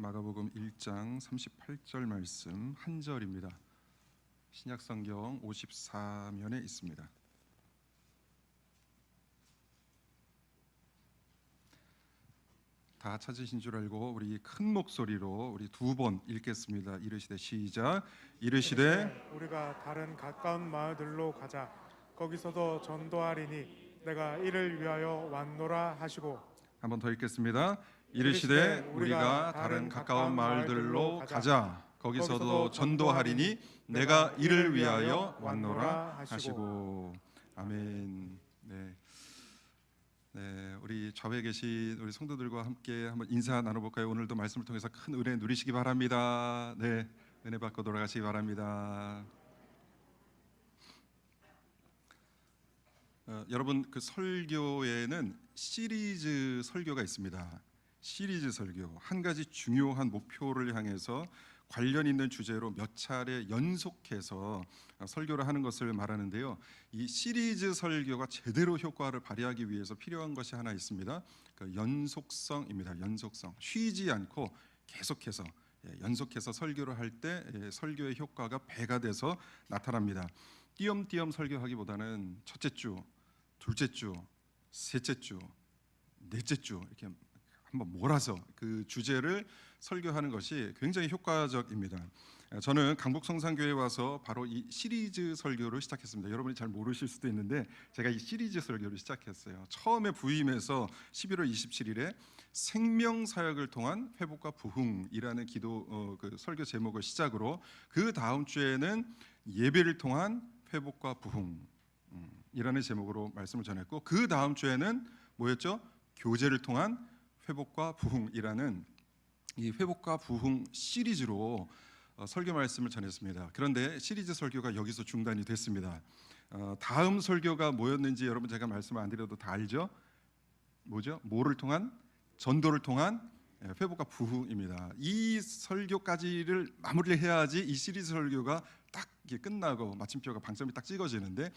마가복음 1장 38절 말씀 한 절입니다. 신약성경 54면에 있습니다. 다 찾으신 줄 알고 우리 큰 목소리로 우리 두 번 읽겠습니다. 이르시되 시작. 이르시되 우리가 다른 가까운 마을들로 가자. 거기서도 전도하리니 내가 이를 위하여 왔노라 하시고. 한 번 더 읽겠습니다. 이르시되 우리가 다른 가까운 마을들로 가자. 거기서도 전도하리니 내가 이를 위하여 왔노라 하시고. 아멘. 네, 우리 좌우에 계신 우리 성도들과 함께 한번 인사 나눠볼까요? 오늘도 말씀을 통해서 큰 은혜 누리시기 바랍니다. 네, 은혜 받고 돌아가시기 바랍니다. 여러분, 그 설교에는 시리즈 설교가 있습니다. 시리즈 설교, 한 가지 중요한 목표를 향해서 관련 있는 주제로 몇 차례 연속해서 설교를 하는 것을 말하는데요. 이 시리즈 설교가 제대로 효과를 발휘하기 위해서 필요한 것이 하나 있습니다. 그 연속성입니다. 연속성. 쉬지 않고 계속해서 연속해서 설교를 할 때 설교의 효과가 배가 돼서 나타납니다. 띄엄띄엄 설교하기보다는 첫째 주, 둘째 주, 셋째 주, 넷째 주 이렇게 한번 몰아서 그 주제를 설교하는 것이 굉장히 효과적입니다. 저는 강북성산교회에 와서 바로 이 시리즈 설교를 시작했습니다. 여러분이 잘 모르실 수도 있는데 제가 이 시리즈 설교를 시작했어요. 처음에 부임해서 11월 27일에 생명사역을 통한 회복과 부흥이라는 기도 그 설교 제목을 시작으로, 그 다음 주에는 예배를 통한 회복과 부흥이라는 제목으로 말씀을 전했고, 그 다음 주에는 뭐였죠? 교제를 통한 회복과 부흥이라는 이 회복과 부흥 시리즈로 설교 말씀을 전했습니다. 그런데 시리즈 설교가 여기서 중단이 됐습니다. 다음 설교가 뭐였는지 여러분 제가 말씀을 안 드려도 다 알죠? 뭐죠? 뭐를 통한? 전도를 통한 회복과 부흥입니다. 이 설교까지를 마무리해야지 이 시리즈 설교가 딱 끝나고 마침표가 방점이 딱 찍어지는데,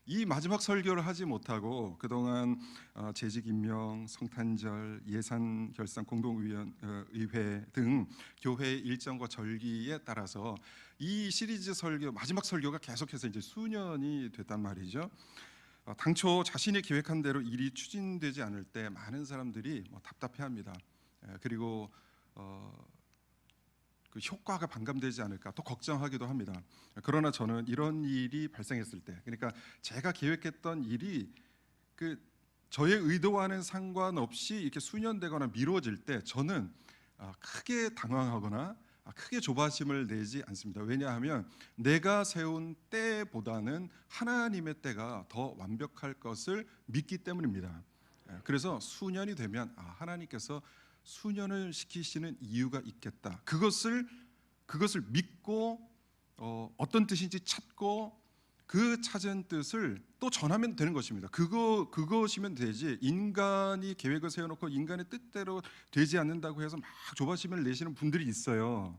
이 마지막 설교를 하지 못하고 그동안 재직 임명, 성탄절, 예산 결산 공동의회 등 교회의 일정과 절기에 따라서 이 시리즈 설교 마지막 설교가 계속해서 이제 수년이 됐단 말이죠. 당초 자신이 계획한 대로 일이 추진되지 않을 때 많은 사람들이 답답해합니다. 그리고 그 효과가 반감되지 않을까 또 걱정하기도 합니다. 그러나 저는 이런 일이 발생했을 때, 그러니까 제가 계획했던 일이 그 저의 의도와는 상관없이 이렇게 수년되거나 미뤄질 때 저는 크게 당황하거나 크게 조바심을 내지 않습니다. 왜냐하면 내가 세운 때보다는 하나님의 때가 더 완벽할 것을 믿기 때문입니다. 그래서 수년이 되면 하나님께서 수년을 시키시는 이유가 있겠다. 그것을 믿고 어떤 뜻인지 찾고 그 찾은 뜻을 또 전하면 되는 것입니다. 그것이면 되지, 인간이 계획을 세워놓고 인간의 뜻대로 되지 않는다고 해서 막 조바심을 내시는 분들이 있어요.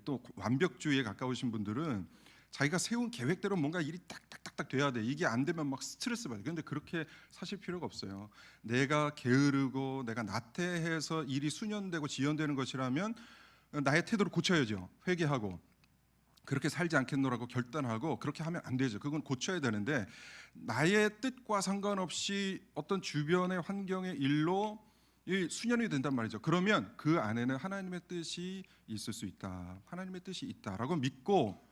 또 완벽주의에 가까우신 분들은 자기가 세운 계획대로 뭔가 일이 딱딱딱딱 돼야 돼. 이게 안 되면 막 스트레스 받아요. 그런데 그렇게 사실 필요가 없어요. 내가 게으르고 내가 나태해서 일이 수년되고 지연되는 것이라면 나의 태도를 고쳐야죠. 회개하고 그렇게 살지 않겠노라고 결단하고 그렇게 하면 안 되죠. 그건 고쳐야 되는데, 나의 뜻과 상관없이 어떤 주변의 환경의 일로 이 수년이 된단 말이죠. 그러면 그 안에는 하나님의 뜻이 있을 수 있다. 하나님의 뜻이 있다라고 믿고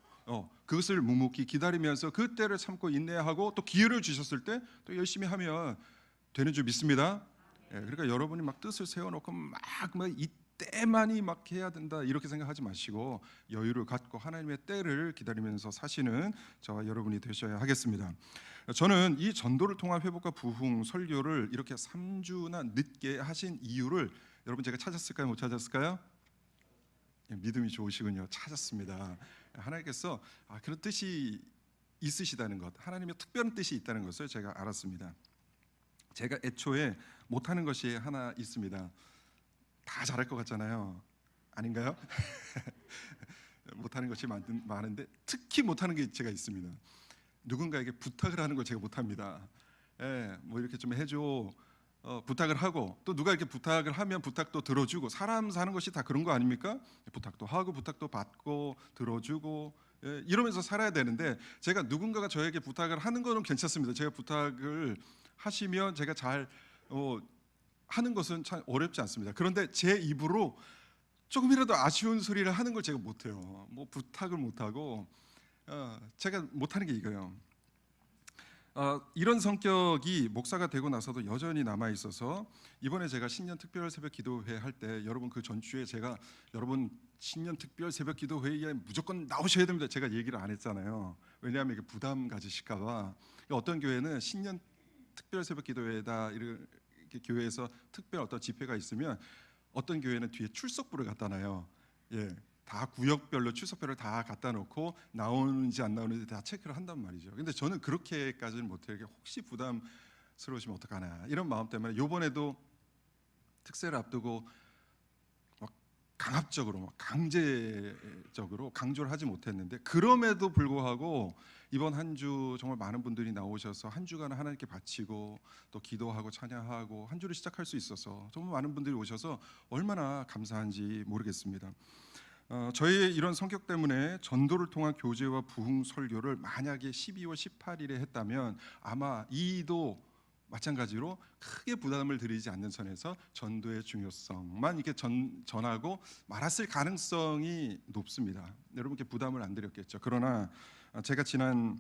그것을 묵묵히 기다리면서 그 때를 참고 인내하고 또 기회를 주셨을 때 또 열심히 하면 되는 줄 믿습니다. 그러니까 여러분이 막 뜻을 세워놓고 막 이때만이 막 해야 된다 이렇게 생각하지 마시고 여유를 갖고 하나님의 때를 기다리면서 사시는 저와 여러분이 되셔야 하겠습니다. 저는 이 전도를 통한 회복과 부흥 설교를 이렇게 3주나 늦게 하신 이유를 여러분 제가 찾았을까요? 못 찾았을까요? 믿음이 좋으시군요. 찾았습니다. 하나님께서 그런 뜻이 있으시다는 것, 하나님의 특별한 뜻이 있다는 것을 제가 알았습니다. 제가 애초에 못하는 것이 하나 있습니다. 다 잘할 것 같잖아요. 아닌가요? 못하는 것이 많은데 특히 못하는 게 제가 있습니다. 누군가에게 부탁을 하는 걸 제가 못합니다. 뭐 이렇게 좀 해줘. 부탁을 하고 또 누가 이렇게 부탁을 하면 부탁도 들어주고 사람 사는 것이 다 그런 거 아닙니까? 부탁도 하고 부탁도 받고 들어주고 이러면서 살아야 되는데 제가 누군가가 저에게 부탁을 하는 거는 괜찮습니다. 제가 부탁을 하시면 제가 잘 하는 것은 참 어렵지 않습니다. 그런데 제 입으로 조금이라도 아쉬운 소리를 하는 걸 제가 못해요. 뭐 부탁을 못하고 제가 못하는 게 이거예요. 이런 성격이 목사가 되고 나서도 여전히 남아 있어서 이번에 제가 신년 특별 새벽 기도회 할 때 여러분 그 전주에 제가 여러분 신년 특별 새벽 기도회에 무조건 나오셔야 됩니다. 제가 얘기를 안 했잖아요. 왜냐하면 이게 부담 가지실까 봐. 어떤 교회는 신년 특별 새벽 기도회다 이렇게 교회에서 특별 어떤 집회가 있으면 어떤 교회는 뒤에 출석부를 갖다 놔요. 예. 다 구역별로 출석표를 다 갖다 놓고 나오는지 안 나오는지 다 체크를 한단 말이죠. 근데 저는 그렇게까지는 못해요. 혹시 부담스러우시면 어떡하나 이런 마음 때문에 이번에도 특세를 앞두고 막 강압적으로 막 강제적으로 강조를 하지 못했는데 그럼에도 불구하고 이번 한 주 정말 많은 분들이 나오셔서 한 주간 하나님께 바치고 또 기도하고 찬양하고 한 주를 시작할 수 있어서 정말 많은 분들이 오셔서 얼마나 감사한지 모르겠습니다. 저희의 이런 성격 때문에 전도를 통한 교제와 부흥 설교를 만약에 12월 18일에 했다면 아마 이도 마찬가지로 크게 부담을 드리지 않는 선에서 전도의 중요성만 이렇게 전하고 말았을 가능성이 높습니다. 여러분께 부담을 안 드렸겠죠. 그러나 제가 지난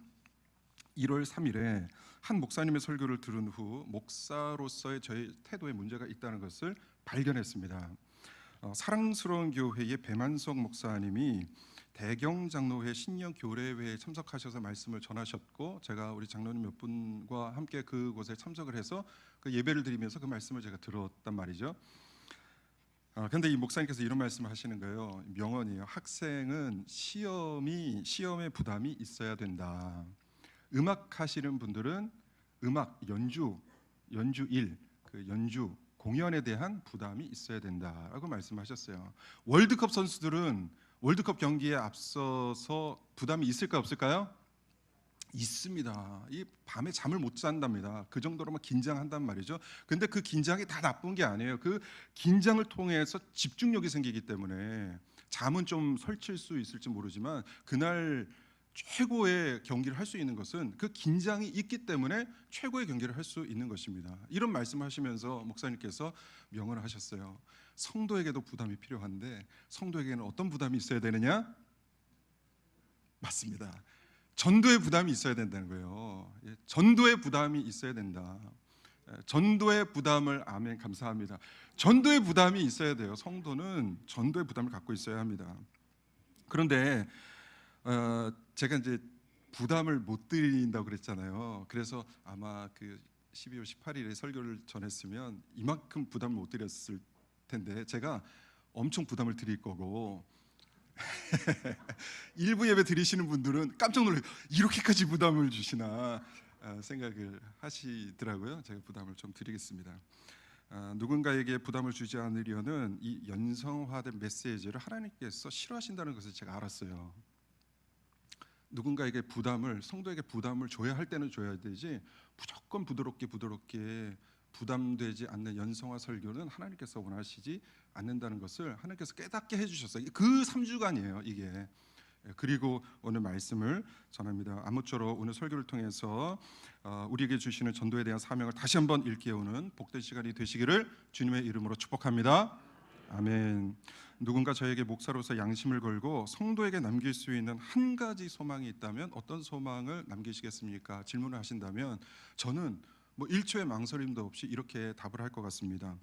1월 3일에 한 목사님의 설교를 들은 후 목사로서의 저의 태도에 문제가 있다는 것을 발견했습니다. 사랑스러운 교회의 배만석 목사님이 대경 장로회 신년 교례회에 참석하셔서 말씀을 전하셨고 제가 우리 장로님 몇 분과 함께 그곳에 참석을 해서 그 예배를 드리면서 그 말씀을 제가 들었단 말이죠. 그런데 이 목사님께서 이런 말씀을 하시는 거예요. 명언이에요. 학생은 시험에 부담이 있어야 된다. 음악 하시는 분들은 음악 연주일 그 연주 공연에 대한 부담이 있어야 된다라고 말씀하셨어요. 월드컵 선수들은 월드컵 경기에 앞서서 부담이 있을까 없을까요? 있습니다. 이 밤에 잠을 못 잔답니다. 그 정도로 막 긴장한단 말이죠. 근데 그 긴장이 다 나쁜 게 아니에요. 그 긴장을 통해서 집중력이 생기기 때문에 잠은 좀 설칠 수 있을지 모르지만 그날 최고의 경기를 할 수 있는 것은 그 긴장이 있기 때문에 최고의 경기를 할 수 있는 것입니다. 이런 말씀하시면서 목사님께서 명언을 하셨어요. 성도에게도 부담이 필요한데 성도에게는 어떤 부담이 있어야 되느냐? 맞습니다. 전도의 부담이 있어야 된다는 거예요. 전도의 부담이 있어야 된다. 전도의 부담을 아멘 감사합니다. 전도의 부담이 있어야 돼요. 성도는 전도의 부담을 갖고 있어야 합니다. 그런데 제가 이제 부담을 못 드린다고 그랬잖아요. 그래서 아마 그 12월 18일에 설교를 전했으면 이만큼 부담을 못 드렸을 텐데 제가 엄청 부담을 드릴 거고 일부 예배 드리시는 분들은 깜짝 놀라요. 이렇게까지 부담을 주시나 생각을 하시더라고요. 제가 부담을 좀 드리겠습니다. 누군가에게 부담을 주지 않으려는 이 연성화된 메시지를 하나님께서 싫어하신다는 것을 제가 알았어요. 누군가에게 성도에게 부담을 줘야 할 때는 줘야 되지 무조건 부드럽게 부담되지 않는 연성화 설교는 하나님께서 원하시지 않는다는 것을 하나님께서 깨닫게 해주셨어요. 그 3주간이에요 이게. 그리고 오늘 말씀을 전합니다. 아무쪼록 오늘 설교를 통해서 우리에게 주시는 전도에 대한 사명을 다시 한번 일깨우는 복된 시간이 되시기를 주님의 이름으로 축복합니다. 아멘. 누군가 저에게 목사로서 양심을 걸고 성도에게 남길 수 있는 한 가지 소망이 있다면 어떤 소망을 남기시겠습니까? 질문을 하신다면 저는 뭐 1초의 망설임도 없이 이렇게 답을 할 것 같습니다.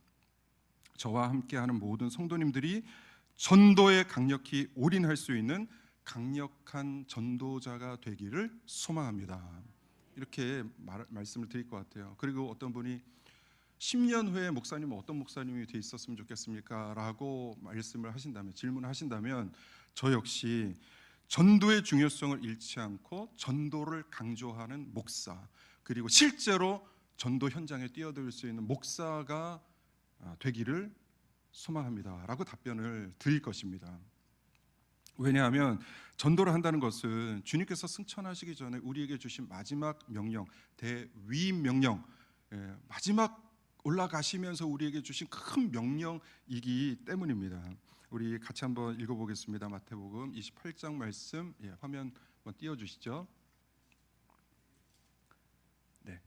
저와 함께하는 모든 성도님들이 전도에 강력히 올인할 수 있는 강력한 전도자가 되기를 소망합니다. 이렇게 말씀을 드릴 것 같아요. 그리고 어떤 분이 10년 후에 목사님은 어떤 목사님이 돼 있었으면 좋겠습니까? 라고 질문을 하신다면 저 역시 전도의 중요성을 잃지 않고 전도를 강조하는 목사 그리고 실제로 전도 현장에 뛰어들 수 있는 목사가 되기를 소망합니다 라고 답변을 드릴 것입니다. 왜냐하면 전도를 한다는 것은 주님께서 승천하시기 전에 우리에게 주신 마지막 명령, 대위임명령, 마지막 올라가시면서 우리에게 주신 큰 명령이기 때문입니다. 우리 같이 한번 읽어보겠습니다. 마태복음 28장 말씀, 화면 한번 띄워주시죠. 네,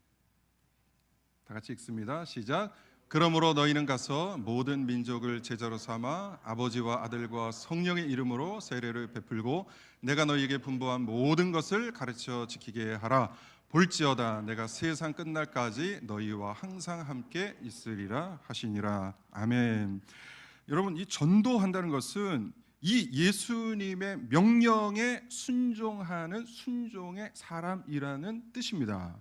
다 같이 읽습니다. 시작. 그러므로 너희는 가서 모든 민족을 제자로 삼아 아버지와 아들과 성령의 이름으로 세례를 베풀고 내가 너희에게 분부한 모든 것을 가르쳐 지키게 하라. 볼지어다 내가 세상 끝날까지 너희와 항상 함께 있으리라 하시니라. 아멘. 여러분, 이 전도한다는 것은 이 예수님의 명령에 순종하는 순종의 사람이라는 뜻입니다.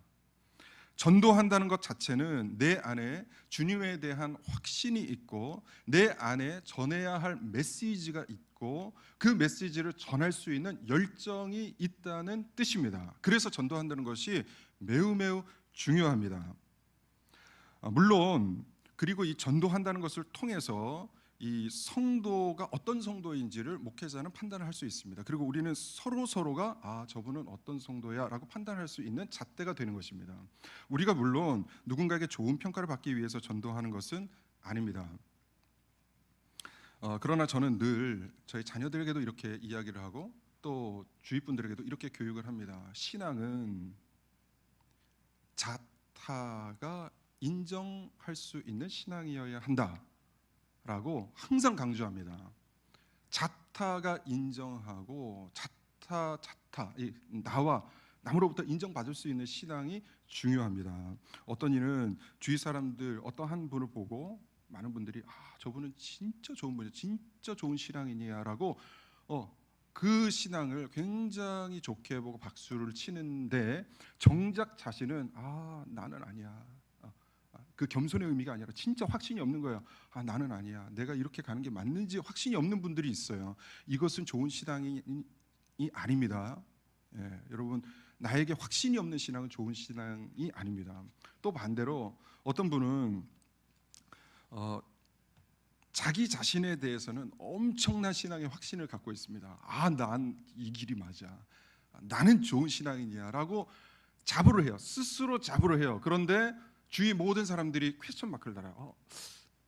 전도한다는 것 자체는 내 안에 주님에 대한 확신이 있고 내 안에 전해야 할 메시지가 있고 그 메시지를 전할 수 있는 열정이 있다는 뜻입니다. 그래서 전도한다는 것이 매우 매우 중요합니다. 물론 그리고 이 전도한다는 것을 통해서 이 성도가 어떤 성도인지를 목회자는 판단을 할 수 있습니다. 그리고 우리는 서로가 저분은 어떤 성도야 라고 판단할 수 있는 잣대가 되는 것입니다. 우리가 물론 누군가에게 좋은 평가를 받기 위해서 전도하는 것은 아닙니다. 그러나 저는 늘 저희 자녀들에게도 이렇게 이야기를 하고 또 주위 분들에게도 이렇게 교육을 합니다. 신앙은 자타가 인정할 수 있는 신앙이어야 한다 라고 항상 강조합니다. 자타가 인정하고 자타 나와 남으로부터 인정받을 수 있는 신앙이 중요합니다. 어떤 이는 주위 사람들 어떠한 분을 보고 많은 분들이 저분은 진짜 좋은 분이야, 진짜 좋은 신앙인이야라고 그 신앙을 굉장히 좋게 보고 박수를 치는데 정작 자신은 나는 아니야. 그 겸손의 의미가 아니라 진짜 확신이 없는 거예요. 나는 아니야. 내가 이렇게 가는 게 맞는지 확신이 없는 분들이 있어요. 이것은 좋은 신앙이 아닙니다. 여러분, 나에게 확신이 없는 신앙은 좋은 신앙이 아닙니다. 또 반대로 어떤 분은 자기 자신에 대해서는 엄청난 신앙의 확신을 갖고 있습니다. 난 이 길이 맞아. 나는 좋은 신앙이냐라고 자부를 해요. 스스로 자부를 해요. 그런데 주위 모든 사람들이 퀘스천 마크를 달아요.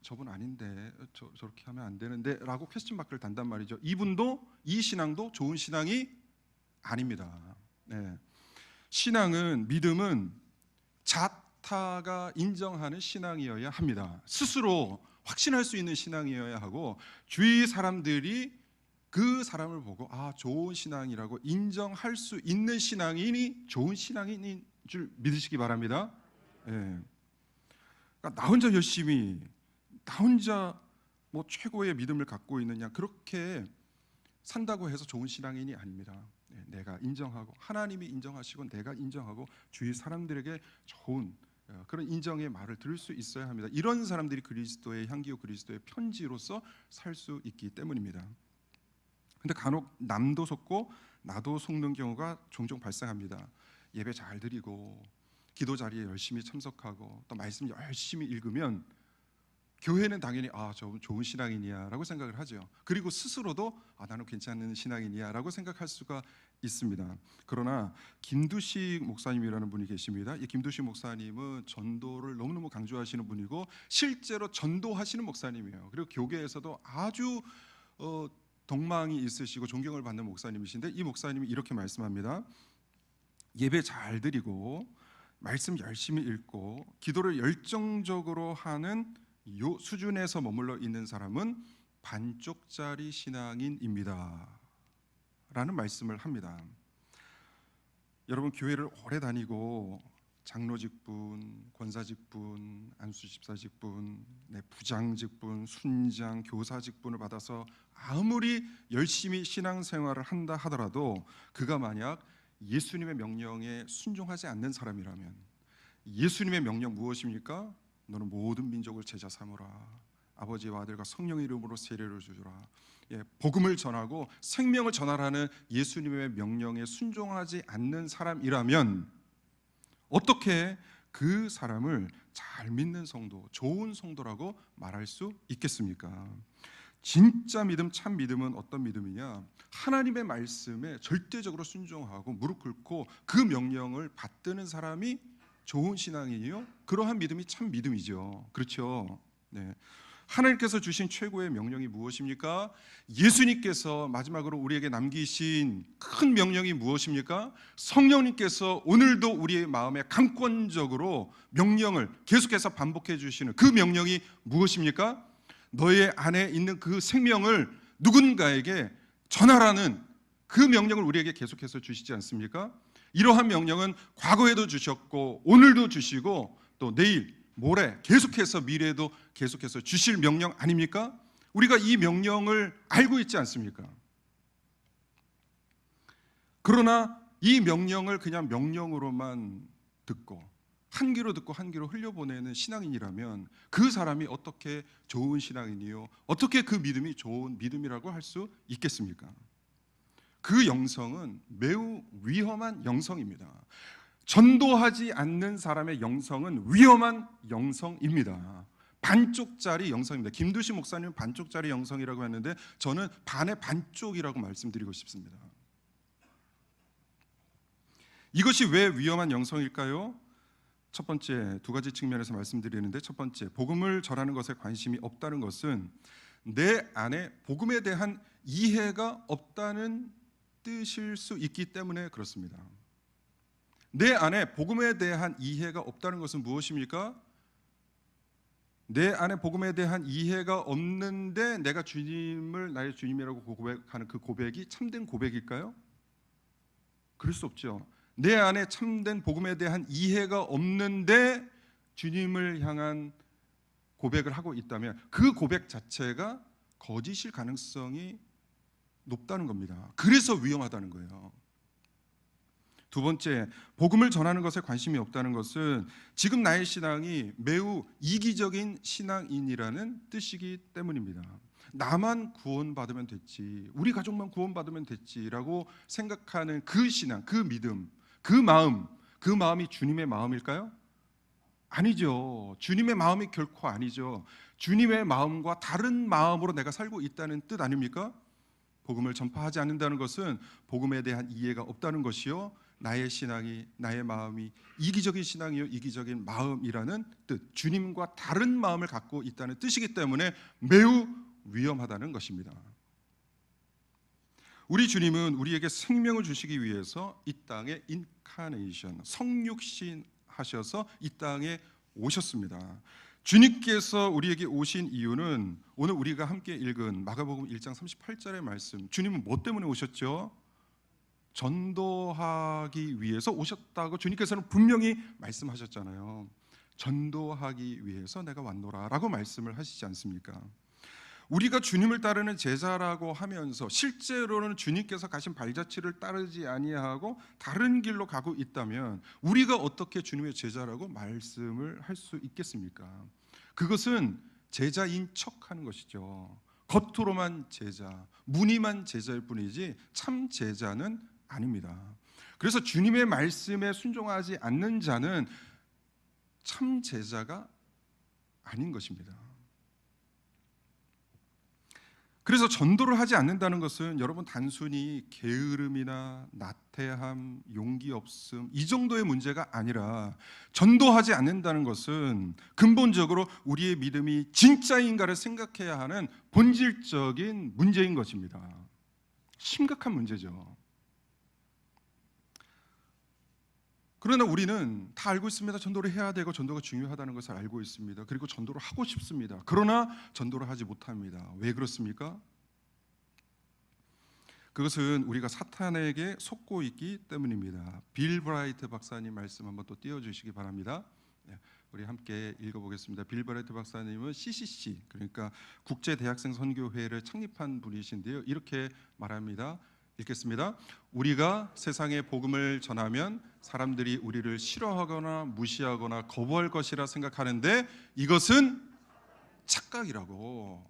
저분 아닌데 저렇게 하면 안 되는데 라고 퀘스천 마크를 단단 말이죠. 이분도 이 신앙도 좋은 신앙이 아닙니다. 신앙은 믿음은 자타가 인정하는 신앙이어야 합니다. 스스로 확신할 수 있는 신앙이어야 하고 주위 사람들이 그 사람을 보고 좋은 신앙이라고 인정할 수 있는 신앙인이 좋은 신앙인인 줄 믿으시기 바랍니다. 그러니까 나 혼자 열심히 나 혼자 최고의 믿음을 갖고 있느냐 그렇게 산다고 해서 좋은 신앙인이 아닙니다. 내가 인정하고 하나님이 인정하시고 내가 인정하고 주위 사람들에게 좋은 그런 인정의 말을 들을 수 있어야 합니다. 이런 사람들이 그리스도의 향기요 그리스도의 편지로서 살 수 있기 때문입니다. 근데 간혹 남도 속고 나도 속는 경우가 종종 발생합니다. 예배 잘 드리고 기도 자리에 열심히 참석하고 또 말씀 열심히 읽으면 교회는 당연히 저분 좋은 신앙인이야라고 생각을 하죠. 그리고 스스로도 나는 괜찮은 신앙인이야라고 생각할 수가 있습니다. 그러나 김두식 목사님이라는 분이 계십니다. 이 김두식 목사님은 전도를 너무너무 강조하시는 분이고 실제로 전도하시는 목사님이에요. 그리고 교계에서도 아주 덕망이 있으시고 존경을 받는 목사님이신데 이 목사님이 이렇게 말씀합니다. 예배 잘 드리고 말씀 열심히 읽고 기도를 열정적으로 하는 이 수준에서 머물러 있는 사람은 반쪽짜리 신앙인입니다 라는 말씀을 합니다. 여러분, 교회를 오래 다니고 장로 직분, 권사 직분, 안수 집사 직분, 부장 직분, 순장, 교사 직분을 받아서 아무리 열심히 신앙생활을 한다 하더라도 그가 만약 예수님의 명령에 순종하지 않는 사람이라면 예수님의 명령 무엇입니까? 너는 모든 민족을 제자 삼으라. 아버지와 아들과 성령의 이름으로 세례를 주라. 복음을 전하고 생명을 전하라는 예수님의 명령에 순종하지 않는 사람이라면 어떻게 그 사람을 잘 믿는 성도, 좋은 성도라고 말할 수 있겠습니까? 진짜 믿음, 참 믿음은 어떤 믿음이냐? 하나님의 말씀에 절대적으로 순종하고 무릎 꿇고 그 명령을 받드는 사람이 좋은 신앙이요? 그러한 믿음이 참 믿음이죠. 그렇죠? 네. 하나님께서 주신 최고의 명령이 무엇입니까? 예수님께서 마지막으로 우리에게 남기신 큰 명령이 무엇입니까? 성령님께서 오늘도 우리의 마음에 강권적으로 명령을 계속해서 반복해 주시는 그 명령이 무엇입니까? 너의 안에 있는 그 생명을 누군가에게 전하라는 그 명령을 우리에게 계속해서 주시지 않습니까? 이러한 명령은 과거에도 주셨고 오늘도 주시고 또 내일 모레 계속해서 미래에도 계속해서 주실 명령 아닙니까? 우리가 이 명령을 알고 있지 않습니까? 그러나 이 명령을 그냥 명령으로만 듣고 한 귀로 듣고 한 귀로 흘려보내는 신앙인이라면 그 사람이 어떻게 좋은 신앙인이요? 어떻게 그 믿음이 좋은 믿음이라고 할 수 있겠습니까? 그 영성은 매우 위험한 영성입니다. 전도하지 않는 사람의 영성은 위험한 영성입니다. 반쪽짜리 영성입니다. 김두시 목사님은 반쪽짜리 영성이라고 했는데 저는 반의 반쪽이라고 말씀드리고 싶습니다. 이것이 왜 위험한 영성일까요? 첫 번째, 두 가지 측면에서 말씀드리는데, 첫 번째, 복음을 전하는 것에 관심이 없다는 것은 내 안에 복음에 대한 이해가 없다는 뜻일 수 있기 때문에 그렇습니다. 내 안에 복음에 대한 이해가 없다는 것은 무엇입니까? 내 안에 복음에 대한 이해가 없는데 내가 주님을 나의 주님이라고 고백하는 그 고백이 참된 고백일까요? 그럴 수 없죠. 내 안에 참된 복음에 대한 이해가 없는데 주님을 향한 고백을 하고 있다면 그 고백 자체가 거짓일 가능성이 높다는 겁니다. 그래서 위험하다는 거예요. 두 번째, 복음을 전하는 것에 관심이 없다는 것은 지금 나의 신앙이 매우 이기적인 신앙인이라는 뜻이기 때문입니다. 나만 구원받으면 됐지, 우리 가족만 구원받으면 됐지라고 생각하는 그 신앙, 그 믿음, 그 마음이 주님의 마음일까요? 아니죠. 주님의 마음이 결코 아니죠. 주님의 마음과 다른 마음으로 내가 살고 있다는 뜻 아닙니까? 복음을 전파하지 않는다는 것은 복음에 대한 이해가 없다는 것이요, 나의 신앙이, 나의 마음이 이기적인 신앙이요 이기적인 마음이라는 뜻, 주님과 다른 마음을 갖고 있다는 뜻이기 때문에 매우 위험하다는 것입니다. 우리 주님은 우리에게 생명을 주시기 위해서 이 땅에 인카네이션, 성육신 하셔서 이 땅에 오셨습니다. 주님께서 우리에게 오신 이유는 오늘 우리가 함께 읽은 마가복음 1장 38절의 말씀, 주님은 뭐 때문에 오셨죠? 전도하기 위해서 오셨다고 주님께서는 분명히 말씀하셨잖아요. 전도하기 위해서 내가 왔노라라고 말씀을 하시지 않습니까? 우리가 주님을 따르는 제자라고 하면서 실제로는 주님께서 가신 발자취를 따르지 아니하고 다른 길로 가고 있다면 우리가 어떻게 주님의 제자라고 말씀을 할 수 있겠습니까? 그것은 제자인 척하는 것이죠. 겉으로만 제자, 무늬만 제자일 뿐이지 참 제자는 아닙니다. 그래서 주님의 말씀에 순종하지 않는 자는 참 제자가 아닌 것입니다. 그래서 전도를 하지 않는다는 것은 여러분 단순히 게으름이나 나태함, 용기 없음 이 정도의 문제가 아니라, 전도하지 않는다는 것은 근본적으로 우리의 믿음이 진짜인가를 생각해야 하는 본질적인 문제인 것입니다. 심각한 문제죠. 그러나 우리는 다 알고 있습니다. 전도를 해야 되고 전도가 중요하다는 것을 알고 있습니다. 그리고 전도를 하고 싶습니다. 그러나 전도를 하지 못합니다. 왜 그렇습니까? 그것은 우리가 사탄에게 속고 있기 때문입니다. 빌 브라이트 박사님 말씀 한번 또 띄워주시기 바랍니다. 우리 함께 읽어보겠습니다. 빌 브라이트 박사님은 CCC, 그러니까 국제대학생 선교회를 창립한 분이신데요, 이렇게 말합니다. 읽겠습니다. 우리가 세상에 복음을 전하면 사람들이 우리를 싫어하거나 무시하거나 거부할 것이라 생각하는데 이것은 착각이라고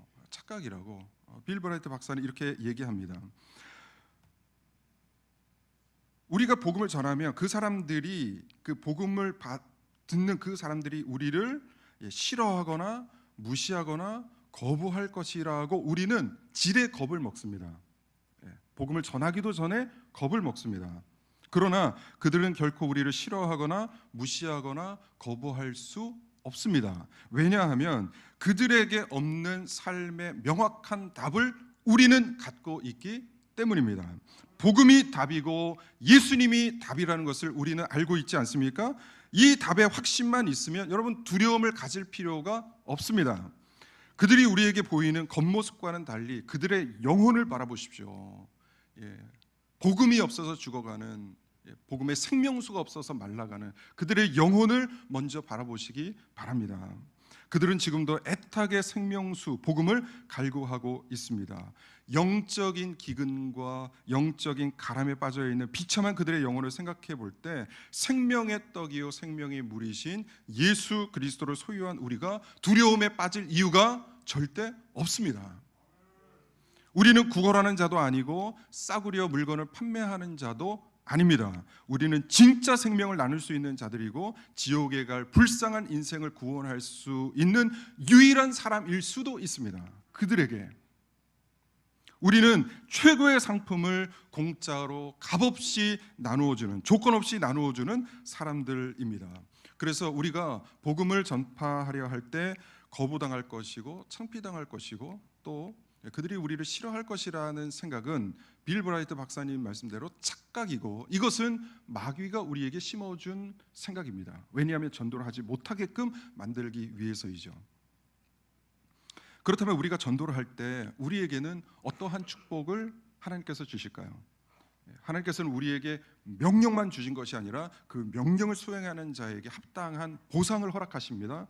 빌 브라이트 박사는 이렇게 얘기합니다. 우리가 복음을 전하면 그 사람들이, 그 복음을 듣는 그 사람들이 우리를 싫어하거나 무시하거나 거부할 것이라고 우리는 지레 겁을 먹습니다. 복음을 전하기도 전에 겁을 먹습니다. 그러나 그들은 결코 우리를 싫어하거나 무시하거나 거부할 수 없습니다. 왜냐하면 그들에게 없는 삶의 명확한 답을 우리는 갖고 있기 때문입니다. 복음이 답이고 예수님이 답이라는 것을 우리는 알고 있지 않습니까? 이 답의 확신만 있으면 여러분 두려움을 가질 필요가 없습니다. 그들이 우리에게 보이는 겉모습과는 달리 그들의 영혼을 바라보십시오. 복음이 없어서 죽어가는, 복음의 생명수가 없어서 말라가는 그들의 영혼을 먼저 바라보시기 바랍니다. 그들은 지금도 애타게 생명수, 복음을 갈구하고 있습니다. 영적인 기근과 영적인 가람에 빠져 있는 비참한 그들의 영혼을 생각해 볼 때 생명의 떡이요 생명의 물이신 예수 그리스도를 소유한 우리가 두려움에 빠질 이유가 절대 없습니다. 우리는 구걸하는 자도 아니고 싸구려 물건을 판매하는 자도 아닙니다. 우리는 진짜 생명을 나눌 수 있는 자들이고 지옥에 갈 불쌍한 인생을 구원할 수 있는 유일한 사람일 수도 있습니다. 그들에게 우리는 최고의 상품을 공짜로 값없이 나누어주는, 조건 없이 나누어주는 사람들입니다. 그래서 우리가 복음을 전파하려 할 때 거부당할 것이고 창피당할 것이고 또 그들이 우리를 싫어할 것이라는 생각은 빌 브라이트 박사님 말씀대로 착각이고 이것은 마귀가 우리에게 심어준 생각입니다. 왜냐하면 전도를 하지 못하게끔 만들기 위해서이죠. 그렇다면 우리가 전도를 할 때 우리에게는 어떠한 축복을 하나님께서 주실까요? 하나님께서는 우리에게 명령만 주신 것이 아니라 그 명령을 수행하는 자에게 합당한 보상을 허락하십니다.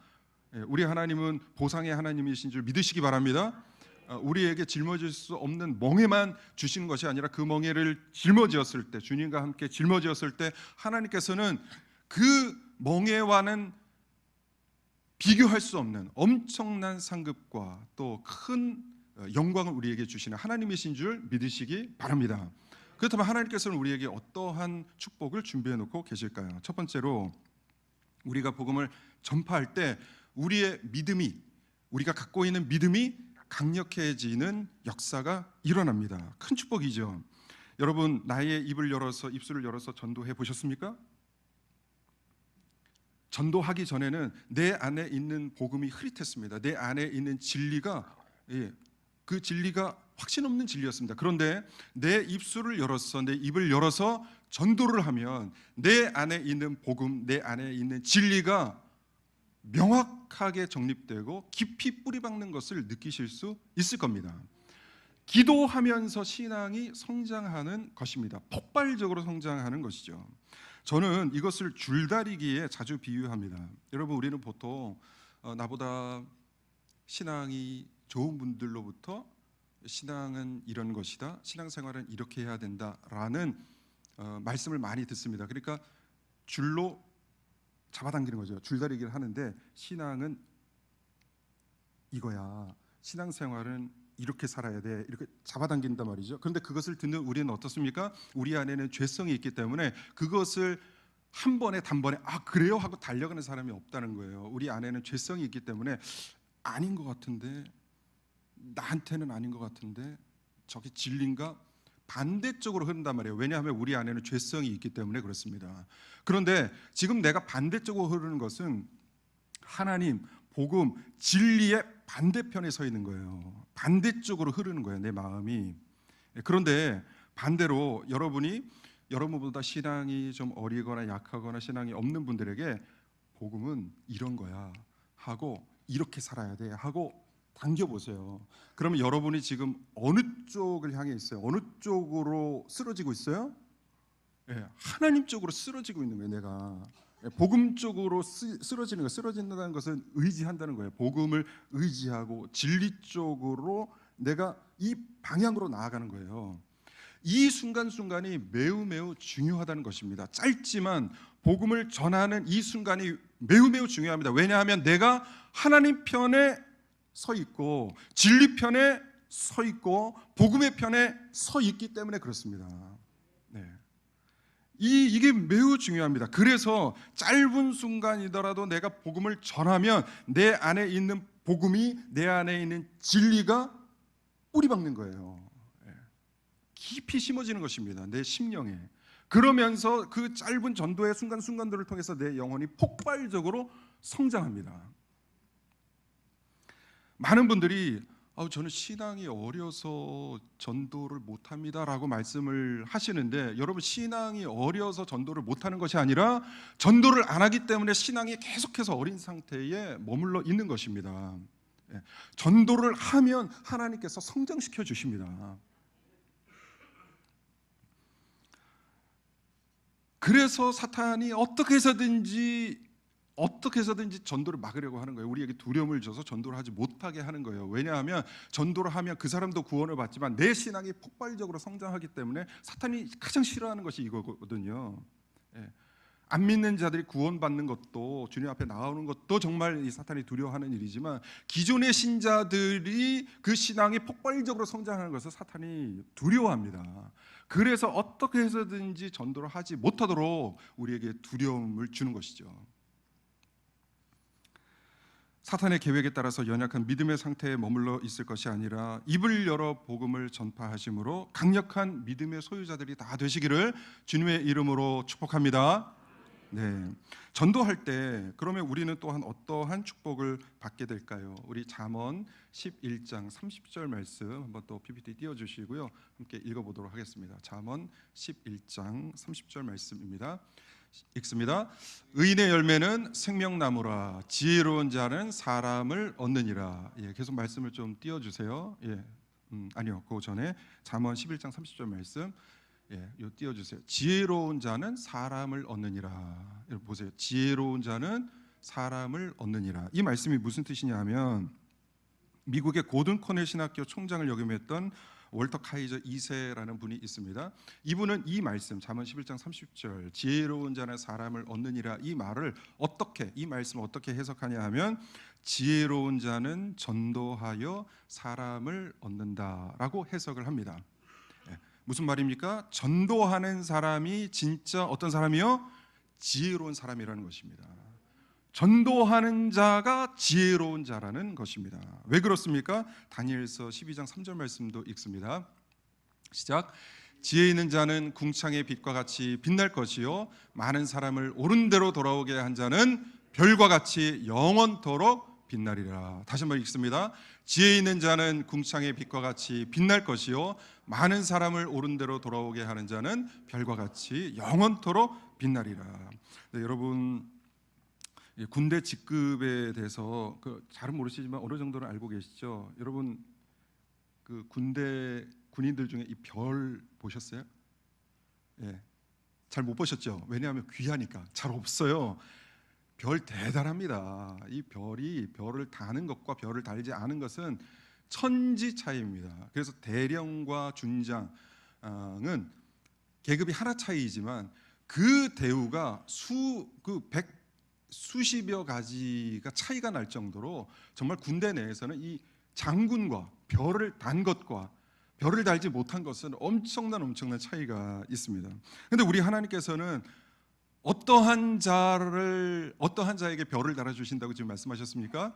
우리 하나님은 보상의 하나님이신 줄 믿으시기 바랍니다. 우리에게 짊어질 수 없는 멍에만 주시는 것이 아니라 그 멍에를 짊어지었을 때, 주님과 함께 짊어지었을 때 하나님께서는 그 멍에와는 비교할 수 없는 엄청난 상급과 또 큰 영광을 우리에게 주시는 하나님이신 줄 믿으시기 바랍니다. 그렇다면 하나님께서는 우리에게 어떠한 축복을 준비해 놓고 계실까요? 첫 번째로 우리가 복음을 전파할 때 우리의 믿음이, 우리가 갖고 있는 믿음이 강력해지는 역사가 일어납니다. 큰 축복이죠. 여러분 나의 입술을 열어서 전도해 보셨습니까? 전도하기 전에는 내 안에 있는 복음이 흐릿했습니다. 내 안에 있는 진리가 그 진리가 확신 없는 진리였습니다. 그런데 내 입술을 열어서, 내 입을 열어서 전도를 하면 내 안에 있는 복음, 내 안에 있는 진리가 명확하게 정립되고 깊이 뿌리박는 것을 느끼실 수 있을 겁니다. 기도하면서 신앙이 성장하는 것입니다. 폭발적으로 성장하는 것이죠. 저는 이것을 줄다리기에 자주 비유합니다. 여러분 우리는 보통 나보다 신앙이 좋은 분들로부터 신앙은 이런 것이다, 신앙생활은 이렇게 해야 된다라는 말씀을 많이 듣습니다. 그러니까 줄로 잡아당기는 거죠. 줄다리기를 하는데 신앙은 이거야, 신앙생활은 이렇게 살아야 돼, 이렇게 잡아당긴단 말이죠. 그런데 그것을 듣는 우리는 어떻습니까? 우리 안에는 죄성이 있기 때문에 그것을 한 번에 단번에 그래요 하고 달려가는 사람이 없다는 거예요. 우리 안에는 죄성이 있기 때문에 아닌 것 같은데, 나한테는 아닌 것 같은데, 저게 진리인가? 반대쪽으로 흐른단 말이에요. 왜냐하면 우리 안에는 죄성이 있기 때문에 그렇습니다. 그런데 지금 내가 반대쪽으로 흐르는 것은 하나님, 복음, 진리의 반대편에 서 있는 거예요. 반대쪽으로 흐르는 거예요, 내 마음이. 그런데 반대로 여러분보다 신앙이 좀 어리거나 약하거나 신앙이 없는 분들에게 복음은 이런 거야 하고 이렇게 살아야 돼 하고 당겨보세요. 그러면 여러분이 지금 어느 쪽을 향해 있어요? 어느 쪽으로 쓰러지고 있어요? 하나님 쪽으로 쓰러지고 있는 거예요. 내가 복음 쪽으로 쓰러지는 거, 쓰러진다는 것은 의지한다는 거예요. 복음을 의지하고 진리 쪽으로 내가 이 방향으로 나아가는 거예요. 이 순간순간이 매우 매우 중요하다는 것입니다. 짧지만 복음을 전하는 이 순간이 매우 매우 중요합니다. 왜냐하면 내가 하나님 편에 서 있고 진리 편에 서 있고 복음의 편에 서 있기 때문에 그렇습니다. 이게 매우 중요합니다. 그래서 짧은 순간이더라도 내가 복음을 전하면 내 안에 있는 복음이, 내 안에 있는 진리가 뿌리박는 거예요. 깊이 심어지는 것입니다. 내 심령에. 그러면서 그 짧은 전도의 순간순간들을 통해서 내 영혼이 폭발적으로 성장합니다. 많은 분들이 저는 신앙이 어려서 전도를 못합니다라고 말씀을 하시는데, 여러분, 신앙이 어려서 전도를 못하는 것이 아니라 전도를 안 하기 때문에 신앙이 계속해서 어린 상태에 머물러 있는 것입니다. 전도를 하면 하나님께서 성장시켜 주십니다. 그래서 사탄이 어떻게 해서든지 전도를 막으려고 하는 거예요. 우리에게 두려움을 줘서 전도를 하지 못하게 하는 거예요. 왜냐하면 전도를 하면 그 사람도 구원을 받지만 내 신앙이 폭발적으로 성장하기 때문에 사탄이 가장 싫어하는 것이 이거거든요. 안 믿는 자들이 구원받는 것도, 주님 앞에 나오는 것도 정말 이 사탄이 두려워하는 일이지만, 기존의 신자들이 그 신앙이 폭발적으로 성장하는 것을 사탄이 두려워합니다. 그래서 어떻게 해서든지 전도를 하지 못하도록 우리에게 두려움을 주는 것이죠. 사탄의 계획에 따라서 연약한 믿음의 상태에 머물러 있을 것이 아니라 입을 열어 복음을 전파하심으로 강력한 믿음의 소유자들이 다 되시기를 주님의 이름으로 축복합니다. 네, 전도할 때 그러면 우리는 또한 어떠한 축복을 받게 될까요? 우리 잠언 11장 30절 말씀 한번 또 PPT 띄워주시고요, 함께 읽어보도록 하겠습니다. 잠언 11장 30절 말씀입니다. 읽습니다. 의인의 열매는 생명나무라, 지혜로운 자는 사람을 얻느니라. 계속 말씀을 좀 띄워주세요. 아니요, 그 전에 잠언 11장 30절 말씀 요 띄워주세요. 지혜로운 자는 사람을 얻느니라. 여러분 보세요. 지혜로운 자는 사람을 얻느니라. 이 말씀이 무슨 뜻이냐면, 미국의 고든 코넬 신학교 총장을 역임했던 월터 카이저 2세라는 분이 있습니다. 이분은 이 말씀, 잠언 11장 30절 지혜로운 자는 사람을 얻느니라, 이 말씀을 어떻게 해석하냐 하면, 지혜로운 자는 전도하여 사람을 얻는다라고 해석을 합니다. 무슨 말입니까? 전도하는 사람이 진짜 어떤 사람이요? 지혜로운 사람이라는 것입니다. 전도하는 자가 지혜로운 자라는 것입니다. 왜 그렇습니까? 다니엘서 12장 3절 말씀도 읽습니다. 시작. 지혜 있는 자는 궁창의 빛과 같이 빛날 것이요, 많은 사람을 옳은 대로 돌아오게 한 자는 별과 같이 영원토록 빛나리라. 다시 한번 읽습니다. 지혜 있는 자는 궁창의 빛과 같이 빛날 것이요, 많은 사람을 옳은 대로 돌아오게 하는 자는 별과 같이 영원토록 빛나리라. 네, 여러분, 군대 직급에 대해서 잘은 모르시지만 어느 정도는 알고 계시죠? 여러분, 그 군대 군인들 중에 이 별 보셨어요? 잘 못 보셨죠? 왜냐하면 귀하니까 잘 없어요. 별 대단합니다. 이 별을 다는 것과 별을 달지 않은 것은 천지 차이입니다. 그래서 대령과 준장은 계급이 하나 차이지만 그 대우가 수십여 가지가 차이가 날 정도로 정말 군대 내에서는 이 장군과 별을 단 것과 별을 달지 못한 것은 엄청난 차이가 있습니다. 그런데 우리 하나님께서는 어떠한 자에게 별을 달아주신다고 지금 말씀하셨습니까?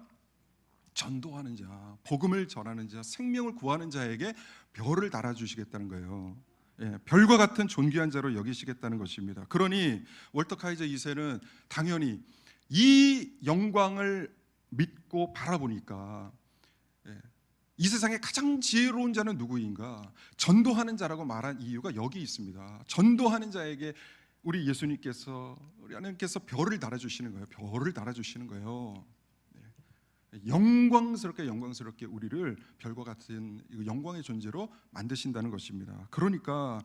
전도하는 자, 복음을 전하는 자, 생명을 구하는 자에게 별을 달아주시겠다는 거예요. 별과 같은 존귀한 자로 여기시겠다는 것입니다. 그러니 월터 카이저 2세는 당연히 이 영광을 믿고 바라보니까, 이 세상에 가장 지혜로운 자는 누구인가? 전도하는 자라고 말한 이유가 여기 있습니다. 전도하는 자에게 우리 예수님께서, 우리 하나님께서 별을 달아주시는 거예요. 별을 달아주시는 거예요. 영광스럽게 우리를 별과 같은 영광의 존재로 만드신다는 것입니다. 그러니까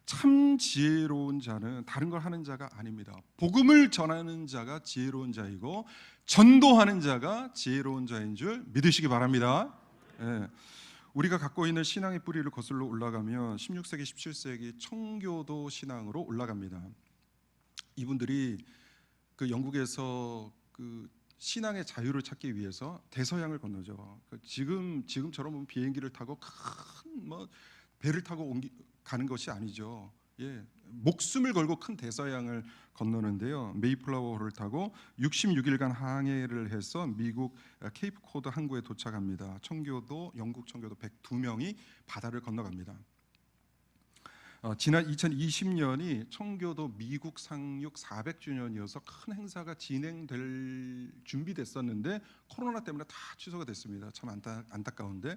참 지혜로운 자는 다른 걸 하는 자가 아닙니다. 복음을 전하는 자가 지혜로운 자이고, 전도하는 자가 지혜로운 자인 줄 믿으시기 바랍니다. 우리가 갖고 있는 신앙의 뿌리를 거슬러 올라가면 16세기, 17세기 청교도 신앙으로 올라갑니다. 이분들이 그 영국에서 그 신앙의 자유를 찾기 위해서 대서양을 건너죠. 지금처럼 비행기를 타고 큰 배를 타고 가는 것이 아니죠. 목숨을 걸고 큰 대서양을 건너는데요. 메이플라워호를 타고 66일간 항해를 해서 미국 케이프 코드 항구에 도착합니다. 영국 청교도 102명이 바다를 건너갑니다. 지난 2020년이 청교도 미국 상륙 400주년이어서 큰 행사가 진행될 준비됐었는데 코로나 때문에 다 취소가 됐습니다. 참 안타까운데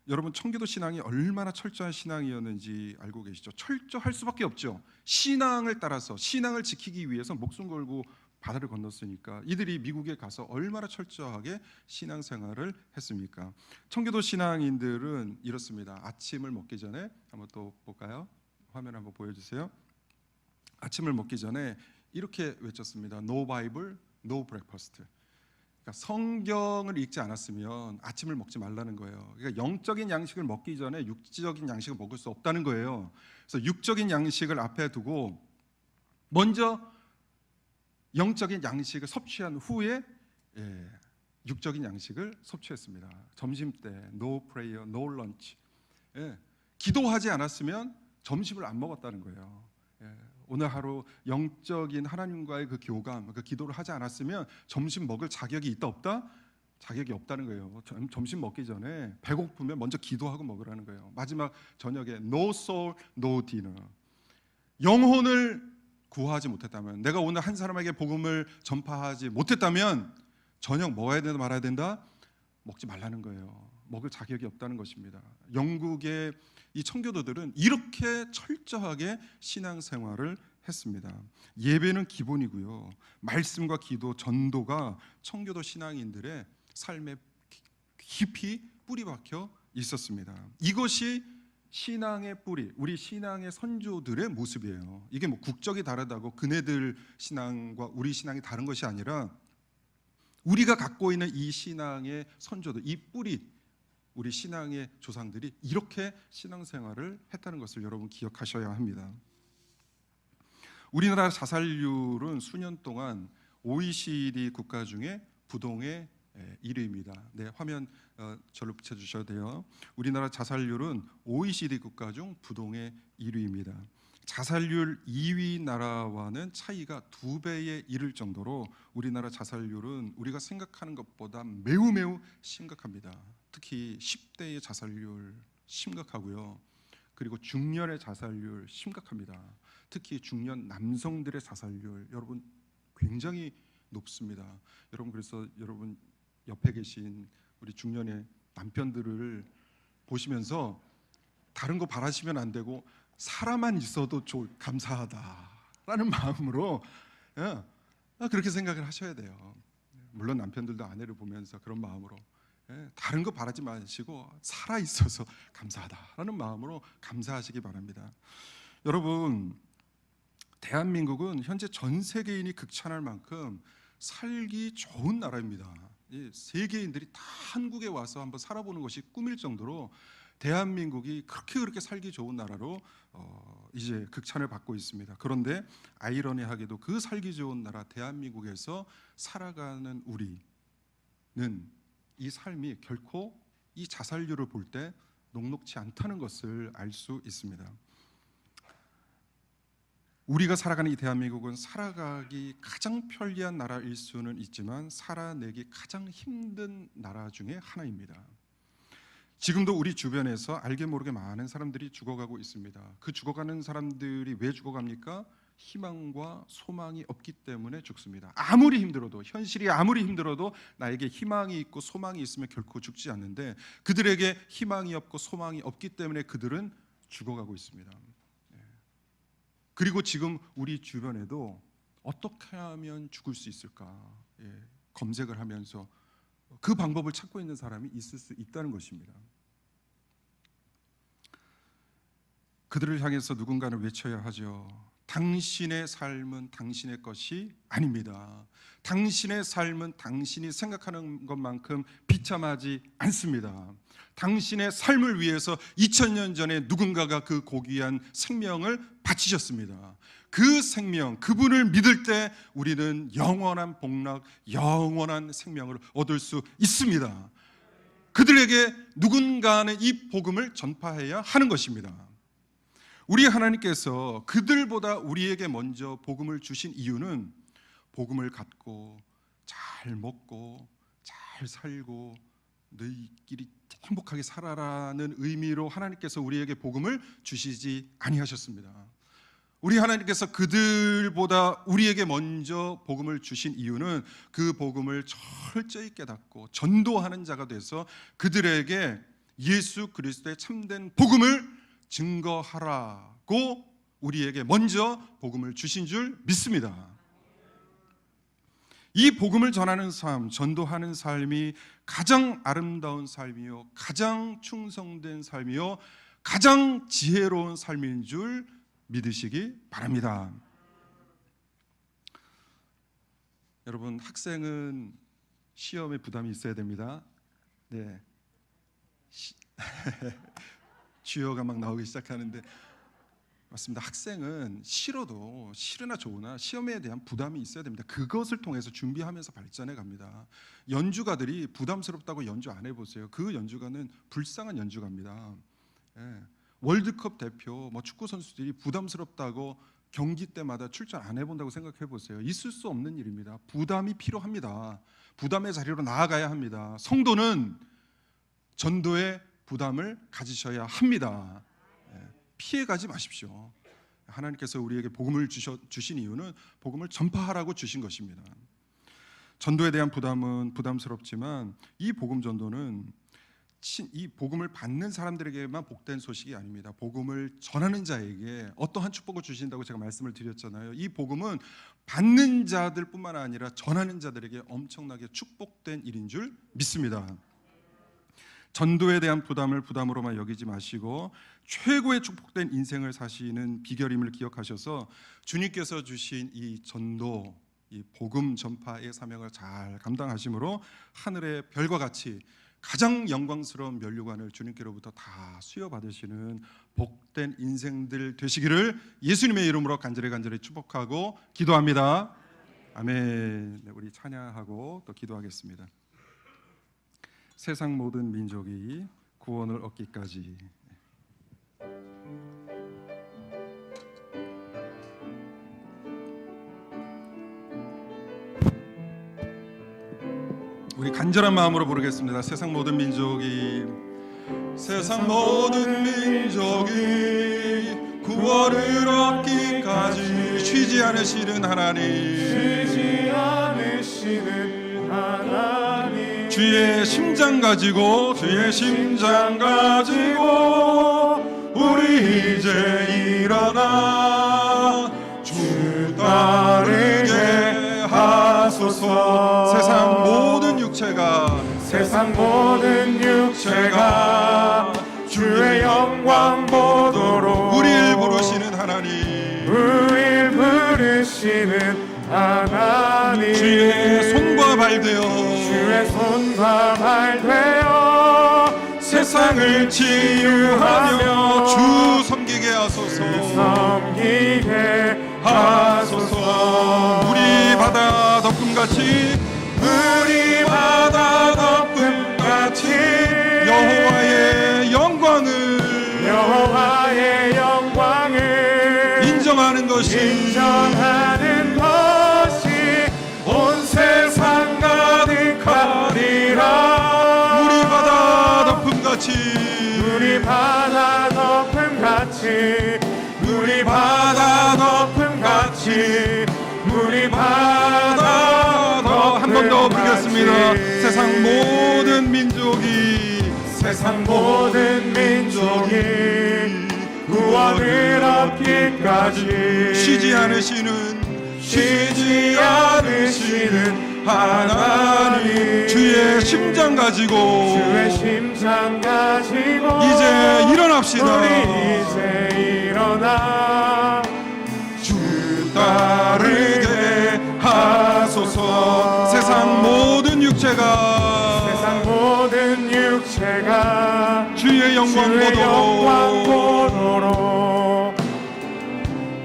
여러분 청교도 신앙이 얼마나 철저한 신앙이었는지 알고 계시죠? 철저할 수밖에 없죠. 신앙을 따라서 신앙을 지키기 위해서 목숨 걸고 바다를 건넜으니까 이들이 미국에 가서 얼마나 철저하게 신앙생활을 했습니까? 청교도 신앙인들은 이렇습니다. 아침을 먹기 전에 한번 또 볼까요? 화면 한번 보여주세요. 아침을 먹기 전에 이렇게 외쳤습니다. No Bible, no breakfast. 그러니까 성경을 읽지 않았으면 아침을 먹지 말라는 거예요. 그러니까 영적인 양식을 먹기 전에 육적인 양식을 먹을 수 없다는 거예요. 그래서 육적인 양식을 앞에 두고 먼저 영적인 양식을 섭취한 후에 육적인 양식을 섭취했습니다. 점심 때 no prayer, no lunch. 기도하지 않았으면 점심을 안 먹었다는 거예요. 오늘 하루 영적인 하나님과의 그 교감, 그 기도를 하지 않았으면 점심 먹을 자격이 있다 없다? 자격이 없다는 거예요. 점심 먹기 전에 배고프면 먼저 기도하고 먹으라는 거예요. 마지막 저녁에 no soul, no dinner. 영혼을 구하지 못했다면, 내가 오늘 한 사람에게 복음을 전파하지 못했다면 저녁 먹어야 된다 말아야 된다? 먹지 말라는 거예요. 먹을 자격이 없다는 것입니다. 영국의 이 청교도들은 이렇게 철저하게 신앙생활을 했습니다. 예배는 기본이고요. 말씀과 기도, 전도가 청교도 신앙인들의 삶에 깊이 뿌리박혀 있었습니다. 이것이 신앙의 뿌리, 우리 신앙의 선조들의 모습이에요. 이게 뭐 국적이 다르다고 그네들 신앙과 우리 신앙이 다른 것이 아니라 우리가 갖고 있는 이 신앙의 선조들, 이 뿌리, 우리 신앙의 조상들이 이렇게 신앙생활을 했다는 것을 여러분 기억하셔야 합니다. 우리나라 자살률은 수년 동안 OECD 국가 중에 부동의 1위입니다. 네, 화면 절로 붙여주셔도 돼요. 우리나라 자살률은 OECD 국가 중 부동의 1위입니다. 자살률 2위 나라와는 차이가 2배에 이를 정도로 우리나라 자살률은 우리가 생각하는 것보다 매우 심각합니다. 특히 10대의 자살률 심각하고요. 그리고 중년의 자살률 심각합니다. 특히 중년 남성들의 자살률 여러분 굉장히 높습니다. 여러분 그래서 여러분 옆에 계신 우리 중년의 남편들을 보시면서 다른 거 바라시면 안 되고 살아만 있어도 감사하다라는 마음으로 그렇게 생각을 하셔야 돼요. 물론 남편들도 아내를 보면서 그런 마음으로 다른 거 바라지 마시고 살아 있어서 감사하다라는 마음으로 감사하시기 바랍니다. 여러분 대한민국은 현재 전 세계인이 극찬할 만큼 살기 좋은 나라입니다. 세계인들이 다 한국에 와서 한번 살아보는 것이 꿈일 정도로 대한민국이 그렇게 살기 좋은 나라로 이제 극찬을 받고 있습니다. 그런데 아이러니하게도 그 살기 좋은 나라 대한민국에서 살아가는 우리는 이 삶이 결코 이 자살률을 볼 때 녹록치 않다는 것을 알 수 있습니다. 우리가 살아가는 이 대한민국은 살아가기 가장 편리한 나라일 수는 있지만 살아내기 가장 힘든 나라 중에 하나입니다. 지금도 우리 주변에서 알게 모르게 많은 사람들이 죽어가고 있습니다. 그 죽어가는 사람들이 왜 죽어갑니까? 희망과 소망이 없기 때문에 죽습니다. 아무리 힘들어도, 현실이 아무리 힘들어도 나에게 희망이 있고 소망이 있으면 결코 죽지 않는데 그들에게 희망이 없고 소망이 없기 때문에 그들은 죽어가고 있습니다. 그리고 지금 우리 주변에도 어떻게 하면 죽을 수 있을까 검색을 하면서 그 방법을 찾고 있는 사람이 있을 수 있다는 것입니다. 그들을 향해서 누군가는 외쳐야 하죠. 당신의 삶은 당신의 것이 아닙니다. 당신의 삶은 당신이 생각하는 것만큼 비참하지 않습니다. 당신의 삶을 위해서 2000년 전에 누군가가 그 고귀한 생명을 바치셨습니다. 그 생명, 그분을 믿을 때 우리는 영원한 복락, 영원한 생명을 얻을 수 있습니다. 그들에게 누군가는 이 복음을 전파해야 하는 것입니다. 우리 하나님께서 그들보다 우리에게 먼저 복음을 주신 이유는 복음을 갖고 잘 먹고 잘 살고 너희끼리 행복하게 살아라는 의미로 하나님께서 우리에게 복음을 주시지 아니하셨습니다. 우리 하나님께서 그들보다 우리에게 먼저 복음을 주신 이유는 그 복음을 철저히 깨닫고 전도하는 자가 돼서 그들에게 예수 그리스도의 참된 복음을 증거하라고 우리에게 먼저 복음을 주신 줄 믿습니다. 이 복음을 전하는 삶, 전도하는 삶이 가장 아름다운 삶이요, 가장 충성된 삶이요, 가장 지혜로운 삶인 줄 믿으시기 바랍니다. 여러분, 학생은 시험에 부담이 있어야 됩니다. 네, 주여가 막 나오기 시작하는데 맞습니다. 학생은 싫으나 좋으나 시험에 대한 부담이 있어야 됩니다. 그것을 통해서 준비하면서 발전해 갑니다. 연주가들이 부담스럽다고 연주 안 해보세요. 그 연주가는 불쌍한 연주가입니다. 예. 월드컵 대표, 축구 선수들이 부담스럽다고 경기 때마다 출전 안 해본다고 생각해 보세요. 있을 수 없는 일입니다. 부담이 필요합니다. 부담의 자리로 나아가야 합니다. 성도는 전도의 부담을 가지셔야 합니다. 피해가지 마십시오. 하나님께서 우리에게 복음을 주신 이유는 복음을 전파하라고 주신 것입니다. 전도에 대한 부담은 부담스럽지만 이 복음 전도는 이 복음을 받는 사람들에게만 복된 소식이 아닙니다. 복음을 전하는 자에게 어떠한 축복을 주신다고 제가 말씀을 드렸잖아요. 이 복음은 받는 자들뿐만 아니라 전하는 자들에게 엄청나게 축복된 일인 줄 믿습니다. 전도에 대한 부담을 부담으로만 여기지 마시고 최고의 축복된 인생을 사시는 비결임을 기억하셔서 주님께서 주신 이 전도, 이 복음 전파의 사명을 잘 감당하심으로 하늘의 별과 같이 가장 영광스러운 면류관을 주님께로부터 다 수여받으시는 복된 인생들 되시기를 예수님의 이름으로 간절히 축복하고 기도합니다. 아멘. 네, 우리 찬양하고 또 기도하겠습니다. 세상 모든 민족이 구원을 얻기까지. 우리 간절한 마음으로 부르겠습니다. 세상 모든 민족이 구원을 얻기까지 쉬지 않으시는 하나님, 주의 심장 가지고 우리 이제 일어나 주 따르게 하소서. 세상 모든 육체가 주의 영광 보도록 우리를 부르시는 하나님, 주의 손과 발 되어 세상을 치유하며 주 섬기게 하소서. 우리 바다 덮음같이 여호와의 영광을 인정하는 것이 온 세상 가득하리라. 우리 바다 덮음같이 한 번 더 부르겠습니다. 세상 모든 민족이 구원을 얻기까지 쉬지 않으시는 하나님, 주의 심장 가지고 이제 일어납시다. 주 따르게 하소서. 세상 모든 육체가 주의 영광 보도록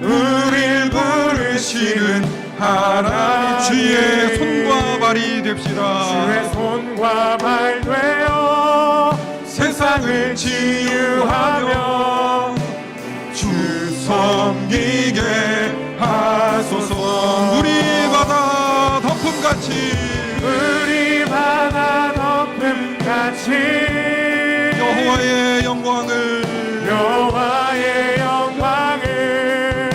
우릴 부르시는 하나님, 주의 손과 발이 됩시다. 세상을 치유하며 주 섬기게 하소서. 우리 바다 덮음같이 여호와의 영광을 여호와의 영광을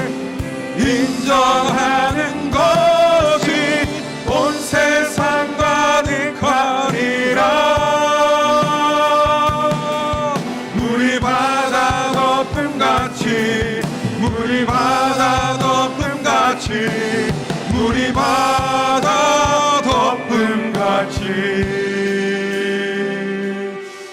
인정하는 것이 온 세상 가득하리라. 물이 바다 덮음같이 물이 바다 덮음같이 물이 바다